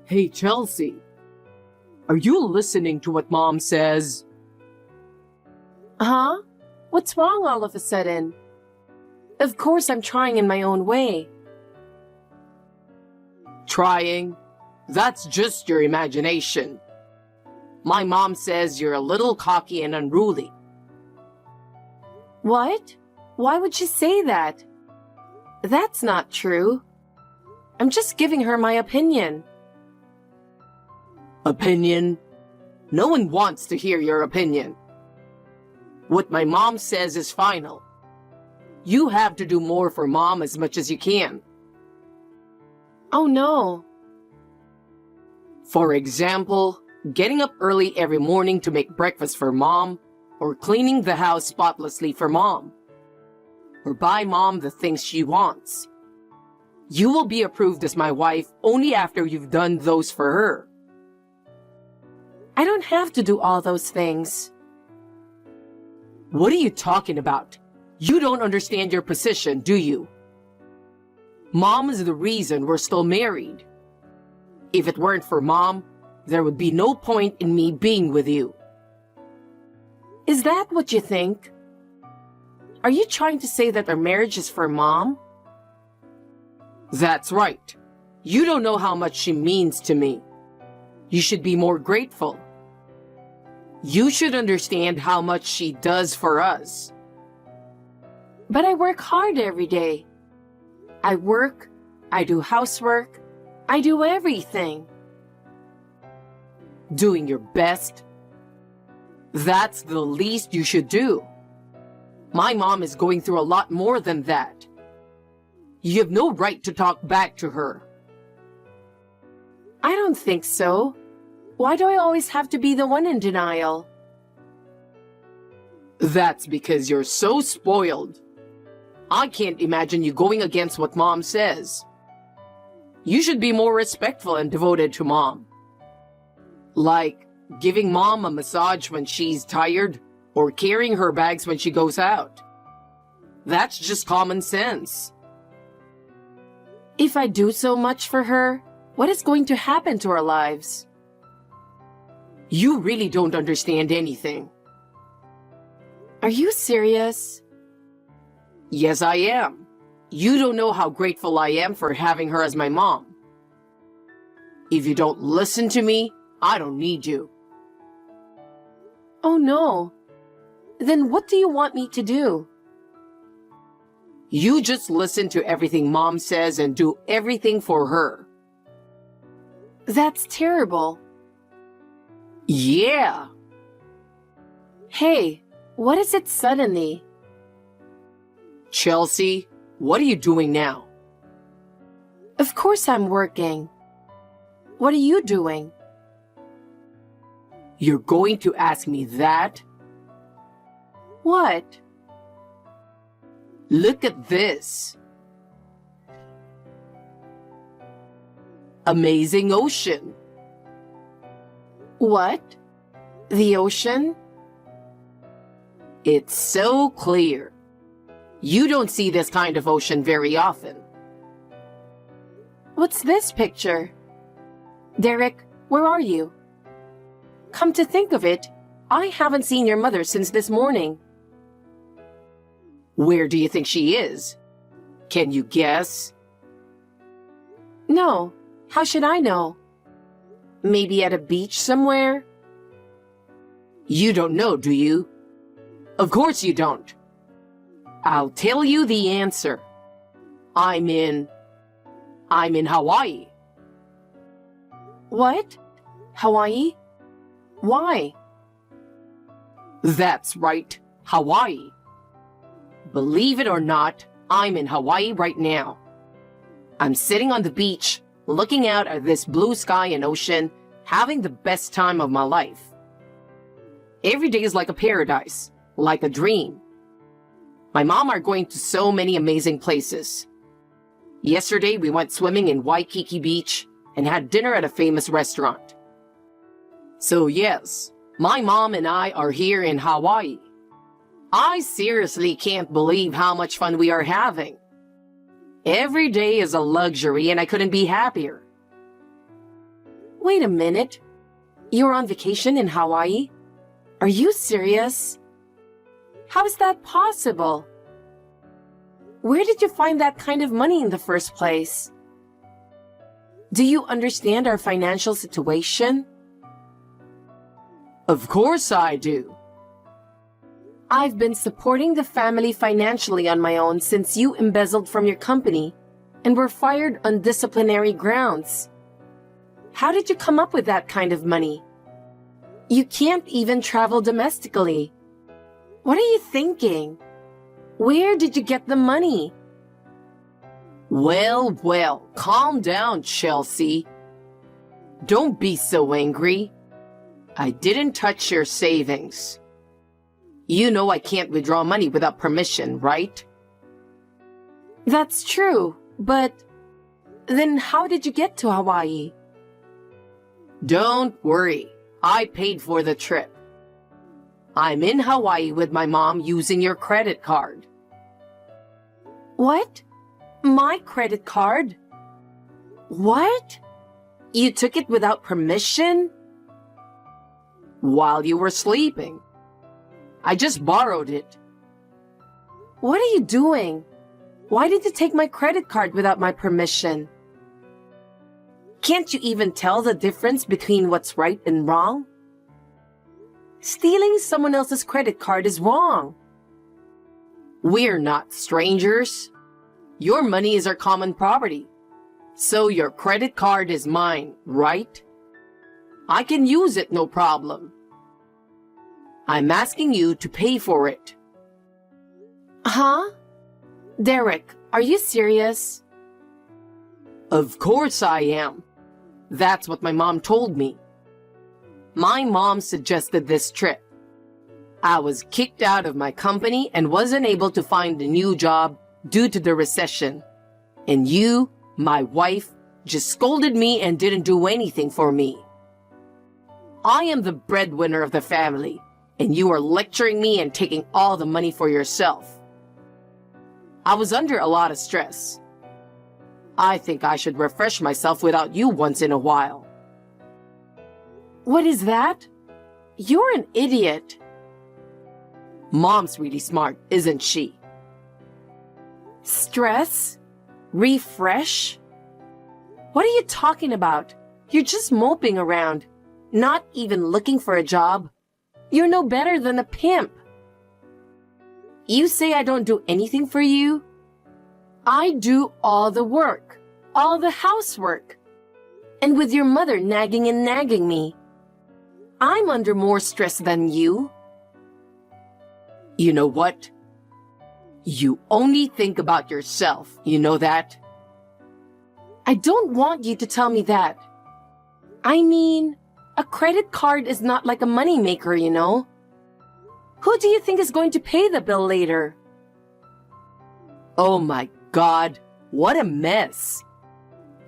Hey, Chelsea, are you listening to what Mom says? Huh? What's wrong all of a sudden? Of course I'm trying in my own way. Trying? That's just your imagination. My mom says you're a little cocky and unruly. What? Why would she say that? That's not true. I'm just giving her my opinion. Opinion? No one wants to hear your opinion. What my mom says is final. You have to do more for Mom as much as you can. Oh no. For example, getting up early every morning to make breakfast for Mom, or cleaning the house spotlessly for Mom, or buy Mom the things she wants. You will be approved as my wife only after you've done those for her. I don't have to do all those things. What are you talking about? You don't understand your position, do you? Mom is the reason we're still married. If it weren't for Mom, there would be no point in me being with you. Is that what you think? Are you trying to say that our marriage is for Mom? That's right. You don't know how much she means to me. You should be more grateful. You should understand how much she does for us. But I work hard every day. I work, I do housework, I do everything. Doing your best? That's the least you should do. My mom is going through a lot more than that. You have no right to talk back to her. I don't think so. Why do I always have to be the one in denial? That's because you're so spoiled. I can't imagine you going against what Mom says. You should be more respectful and devoted to Mom. Like giving Mom a massage when she's tired, or carrying her bags when she goes out. That's just common sense. If I do so much for her, what is going to happen to our lives? You really don't understand anything. Are you serious? Yes, I am. You don't know how grateful I am for having her as my mom. If you don't listen to me, I don't need you. Oh no. Then what do you want me to do? You just listen to everything Mom says and do everything for her. That's terrible. Yeah. Hey, what is it suddenly? Chelsea, what are you doing now? Of course I'm working. What are you doing? You're going to ask me that? What? Look at this. Amazing ocean. What? The ocean? It's so clear. You don't see this kind of ocean very often. What's this picture? Derek, where are you? Come to think of it, I haven't seen your mother since this morning. Where do you think she is? Can you guess? No, how should I know? Maybe at a beach somewhere? You don't know, do you? Of course you don't. I'll tell you the answer. I'm in Hawaii. What? Hawaii? Why? That's right, Hawaii. Believe it or not, I'm in Hawaii right now. I'm sitting on the beach, looking out at this blue sky and ocean, having the best time of my life. Every day is like a paradise, like a dream. My mom are going to so many amazing places. Yesterday, we went swimming in Waikiki Beach and had dinner at a famous restaurant. So yes, my mom and I are here in Hawaii. I seriously can't believe how much fun we are having. Every day is a luxury and I couldn't be happier. Wait a minute. You're on vacation in Hawaii? Are you serious? How is that possible? Where did you find that kind of money in the first place? Do you understand our financial situation? Of course I do. I've been supporting the family financially on my own since you embezzled from your company and were fired on disciplinary grounds. How did you come up with that kind of money? You can't even travel domestically. What are you thinking? Where did you get the money? Well, calm down, Chelsea. Don't be so angry. I didn't touch your savings. You know I can't withdraw money without permission, right? That's true, but then how did you get to Hawaii? Don't worry. I paid for the trip. I'm in Hawaii with my mom using your credit card. What? My credit card? What? You took it without permission? While you were sleeping. I just borrowed it. What are you doing? Why did you take my credit card without my permission? Can't you even tell the difference between what's right and wrong? Stealing someone else's credit card is wrong. We're not strangers. Your money is our common property. So your credit card is mine, right? I can use it, no problem. I'm asking you to pay for it. Huh? Derek, are you serious? Of course I am. That's what my mom told me. My mom suggested this trip. I was kicked out of my company and wasn't able to find a new job due to the recession. And you, my wife, just scolded me and didn't do anything for me. I am the breadwinner of the family, and you are lecturing me and taking all the money for yourself. I was under a lot of stress. I think I should refresh myself without you once in a while. What is that? You're an idiot. Mom's really smart, isn't she? Stress? Refresh? What are you talking about? You're just moping around, not even looking for a job. You're no better than a pimp. You say I don't do anything for you? I do all the work, all the housework. And with your mother nagging me, I'm under more stress than you. You know what? You only think about yourself, you know that? I don't want you to tell me that. I mean, a credit card is not like a money maker, you know? Who do you think is going to pay the bill later? Oh my God, what a mess.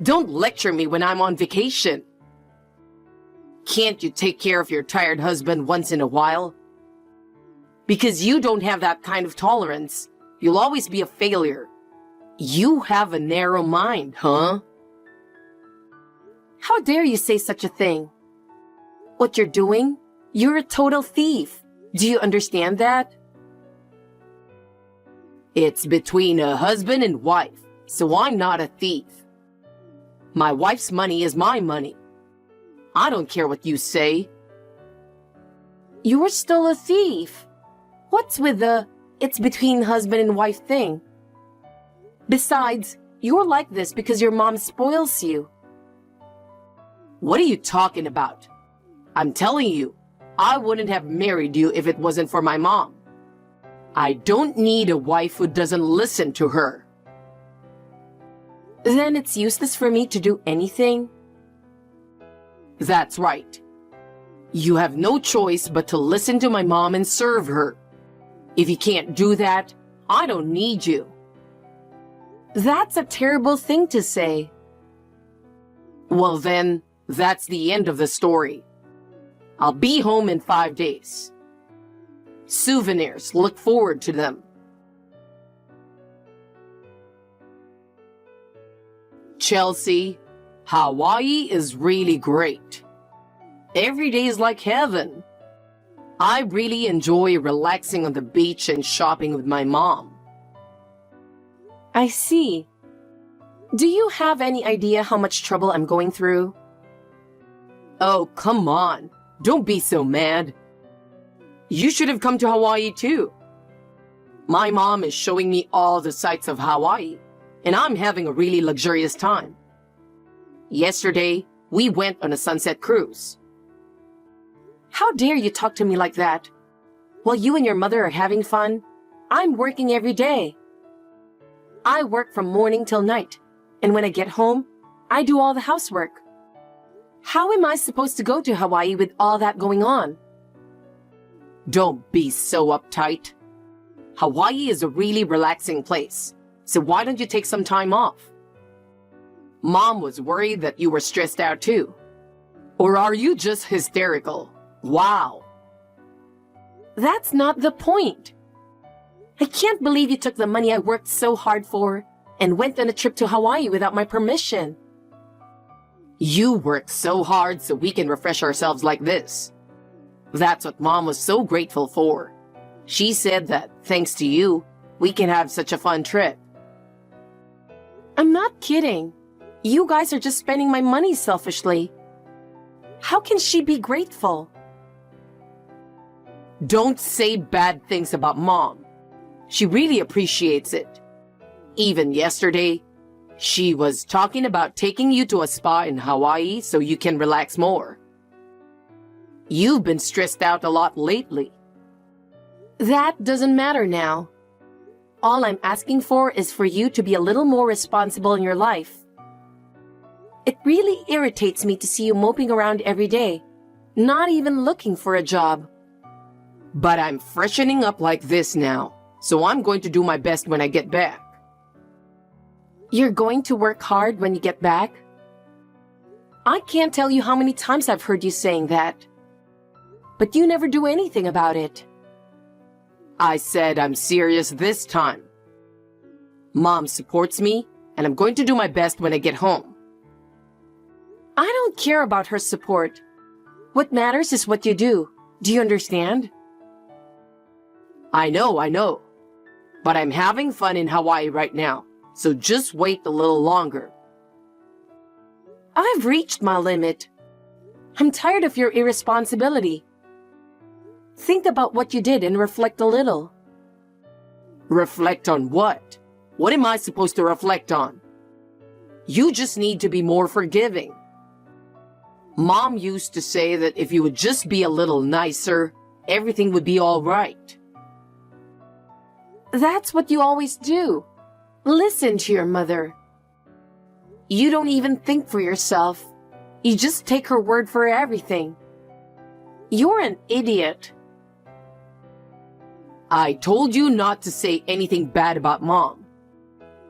Don't lecture me when I'm on vacation. Can't you take care of your tired husband once in a while? Because you don't have that kind of tolerance, you'll always be a failure. You have a narrow mind, huh? How dare you say such a thing? What you're doing? You're a total thief. Do you understand that? It's between a husband and wife, so I'm not a thief. My wife's money is my money. I don't care what you say. You're still a thief. What's with the it's between husband and wife thing? Besides, you're like this because your mom spoils you. What are you talking about? I'm telling you, I wouldn't have married you if it wasn't for my mom. I don't need a wife who doesn't listen to her. Then it's useless for me to do anything? That's right. You have no choice but to listen to my mom and serve her. If you can't do that, I don't need you. That's a terrible thing to say. Well then, that's the end of the story. I'll be home in 5 days. Souvenirs, look forward to them. Chelsea, Hawaii is really great. Every day is like heaven. I really enjoy relaxing on the beach and shopping with my mom. I see. Do you have any idea how much trouble I'm going through? Oh, come on. Don't be so mad. You should have come to Hawaii too. My mom is showing me all the sights of Hawaii, and I'm having a really luxurious time. Yesterday, we went on a sunset cruise. How dare you talk to me like that? While you and your mother are having fun, I'm working every day. I work from morning till night, and when I get home, I do all the housework. How am I supposed to go to Hawaii with all that going on? Don't be so uptight. Hawaii is a really relaxing place, so why don't you take some time off? Mom was worried that you were stressed out too. Or are you just hysterical? Wow. That's not the point. I can't believe you took the money I worked so hard for and went on a trip to Hawaii without my permission. You worked so hard so we can refresh ourselves like this. That's what Mom was so grateful for. She said that, thanks to you, we can have such a fun trip. I'm not kidding. You guys are just spending my money selfishly. How can she be grateful? Don't say bad things about Mom. She really appreciates it. Even yesterday, she was talking about taking you to a spa in Hawaii so you can relax more. You've been stressed out a lot lately. That doesn't matter now. All I'm asking for is for you to be a little more responsible in your life. It really irritates me to see you moping around every day, not even looking for a job. But I'm freshening up like this now, so I'm going to do my best when I get back. You're going to work hard when you get back? I can't tell you how many times I've heard you saying that. But you never do anything about it. I said I'm serious this time. Mom supports me, and I'm going to do my best when I get home. I don't care about her support. What matters is what you do. Do you understand? I know. But I'm having fun in Hawaii right now, so just wait a little longer. I've reached my limit. I'm tired of your irresponsibility. Think about what you did and reflect a little. Reflect on what? What am I supposed to reflect on? You just need to be more forgiving. Mom used to say that if you would just be a little nicer, everything would be all right. That's what you always do. Listen to your mother. You don't even think for yourself. You just take her word for everything. You're an idiot. I told you not to say anything bad about Mom.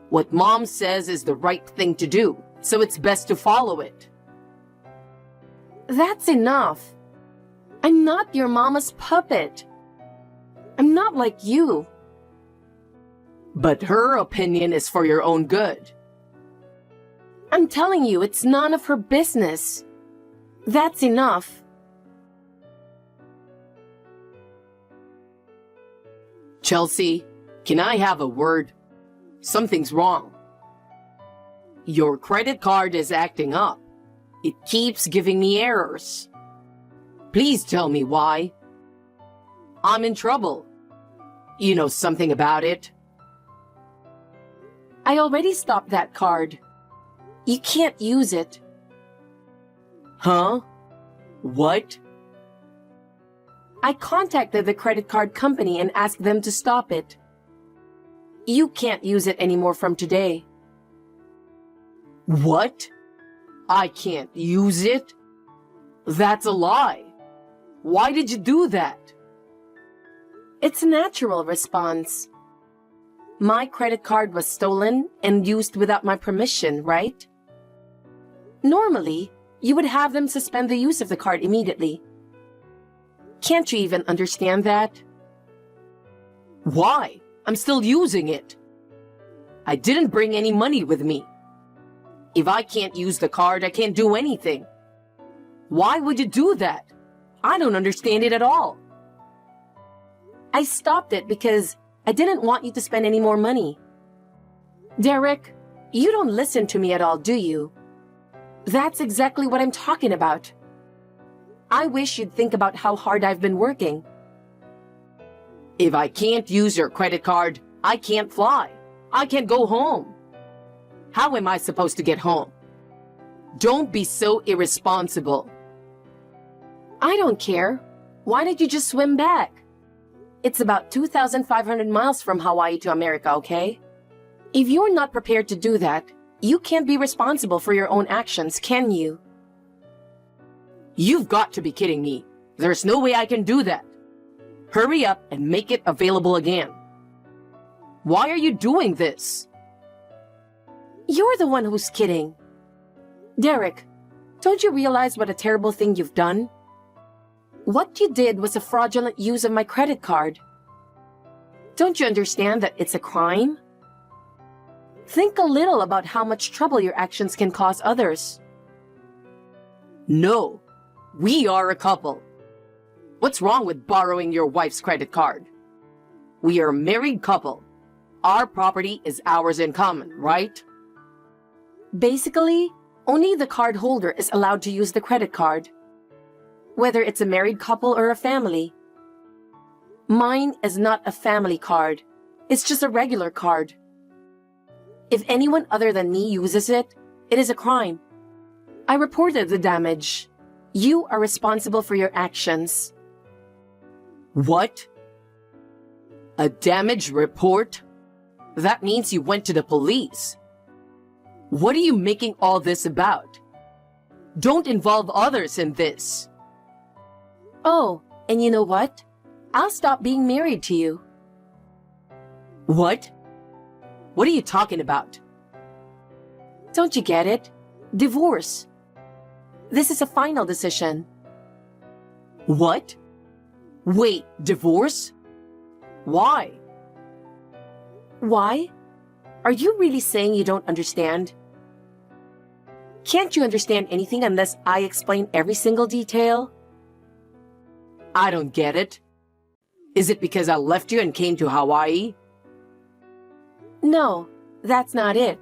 What Mom says is the right thing to do, so it's best to follow it. That's enough. I'm not your mama's puppet. I'm not like you. But her opinion is for your own good. I'm telling you, it's none of her business. That's enough. Chelsea, can I have a word? Something's wrong. Your credit card is acting up. It keeps giving me errors. Please tell me why. I'm in trouble. You know something about it? I already stopped that card. You can't use it. Huh? What? I contacted the credit card company and asked them to stop it. You can't use it anymore from today. What? I can't use it? That's a lie. Why did you do that? It's a natural response. My credit card was stolen and used without my permission, right? Normally, you would have them suspend the use of the card immediately. Can't you even understand that? Why? I'm still using it. I didn't bring any money with me. If I can't use the card, I can't do anything. Why would you do that? I don't understand it at all. I stopped it because I didn't want you to spend any more money. Derek, you don't listen to me at all, do you? That's exactly what I'm talking about. I wish you'd think about how hard I've been working. If I can't use your credit card, I can't fly. I can't go home. How am I supposed to get home? Don't be so irresponsible. I don't care. Why don't you just swim back? It's about 2,500 miles from Hawaii to America, okay? If you're not prepared to do that, you can't be responsible for your own actions, can you? You've got to be kidding me. There's no way I can do that. Hurry up and make it available again. Why are you doing this? You're the one who's kidding. Derek, don't you realize what a terrible thing you've done? What you did was a fraudulent use of my credit card. Don't you understand that it's a crime? Think a little about how much trouble your actions can cause others. No, we are a couple. What's wrong with borrowing your wife's credit card? We are a married couple. Our property is ours in common, right? Basically, only the card holder is allowed to use the credit card, whether it's a married couple or a family. Mine is not a family card. It's just a regular card. If anyone other than me uses it, it is a crime. I reported the damage. You are responsible for your actions. What? A damage report? That means you went to the police. What are you making all this about? Don't involve others in this. Oh, and you know what? I'll stop being married to you. What? What are you talking about? Don't you get it? Divorce. This is a final decision. What? Wait, divorce? Why? Why? Are you really saying you don't understand? Can't you understand anything unless I explain every single detail? I don't get it. Is it because I left you and came to Hawaii? No, that's not it.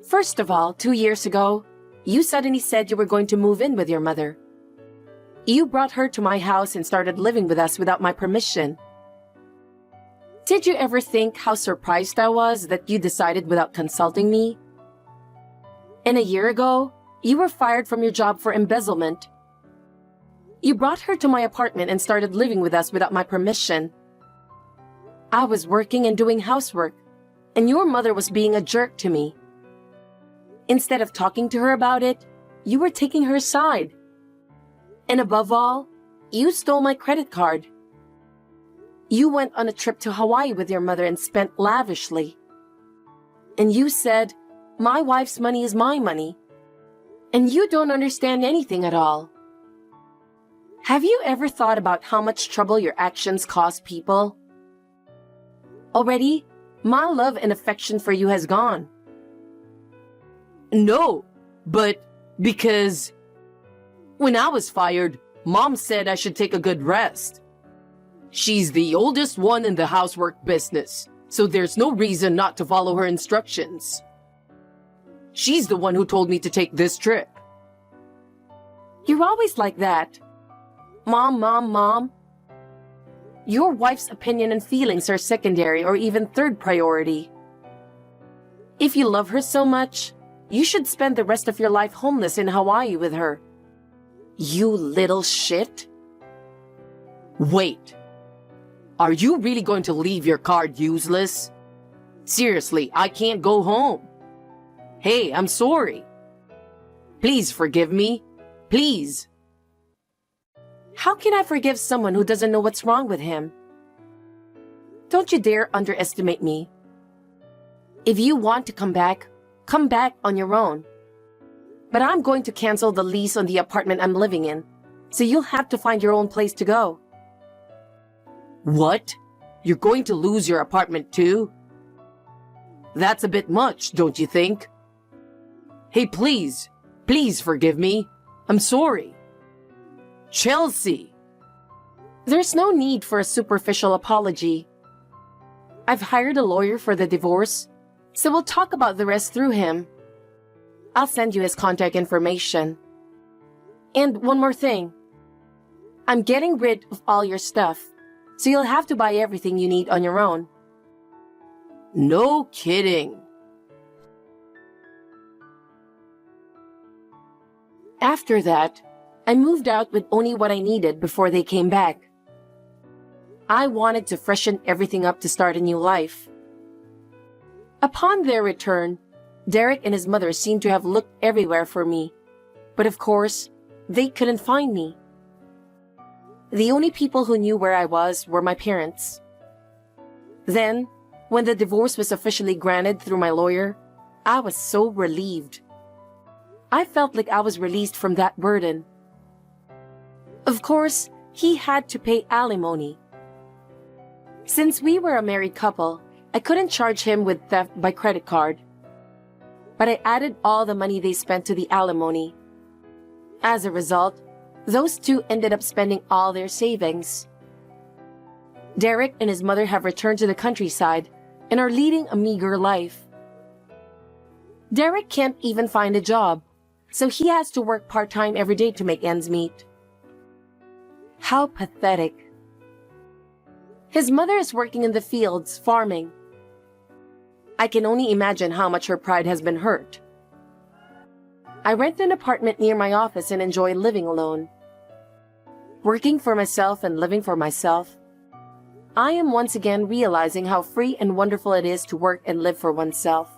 First of all, 2 years ago, you suddenly said you were going to move in with your mother. You brought her to my house and started living with us without my permission. Did you ever think how surprised I was that you decided without consulting me? And a year ago, you were fired from your job for embezzlement. You brought her to my apartment and started living with us without my permission. I was working and doing housework, and your mother was being a jerk to me. Instead of talking to her about it, you were taking her side. And above all, you stole my credit card. You went on a trip to Hawaii with your mother and spent lavishly. And you said, my wife's money is my money. And you don't understand anything at all. Have you ever thought about how much trouble your actions cause people? Already, my love and affection for you has gone. No, but because when I was fired, Mom said I should take a good rest. She's the oldest one in the housework business, so there's no reason not to follow her instructions. She's the one who told me to take this trip. You're always like that. Mom, mom, mom. Your wife's opinion and feelings are secondary or even third priority. If you love her so much, you should spend the rest of your life homeless in Hawaii with her. You little shit. Wait. Are you really going to leave your card useless? Seriously, I can't go home. Hey, I'm sorry. Please forgive me. Please. How can I forgive someone who doesn't know what's wrong with him? Don't you dare underestimate me. If you want to come back on your own. But I'm going to cancel the lease on the apartment I'm living in, so you'll have to find your own place to go. What? You're going to lose your apartment too? That's a bit much, don't you think? Hey, please forgive me. I'm sorry. Chelsea! There's no need for a superficial apology. I've hired a lawyer for the divorce, so we'll talk about the rest through him. I'll send you his contact information. And one more thing. I'm getting rid of all your stuff, so you'll have to buy everything you need on your own. No kidding. After that, I moved out with only what I needed before they came back. I wanted to freshen everything up to start a new life. Upon their return, Derek and his mother seemed to have looked everywhere for me, but of course, they couldn't find me. The only people who knew where I was were my parents. Then, when the divorce was officially granted through my lawyer, I was so relieved. I felt like I was released from that burden. Of course, he had to pay alimony. Since we were a married couple, I couldn't charge him with theft by credit card. But I added all the money they spent to the alimony. As a result, those two ended up spending all their savings. Derek and his mother have returned to the countryside and are leading a meager life. Derek can't even find a job, so he has to work part-time every day to make ends meet. How pathetic. His mother is working in the fields, farming. I can only imagine how much her pride has been hurt. I rent an apartment near my office and enjoy living alone. Working for myself and living for myself, I am once again realizing how free and wonderful it is to work and live for oneself.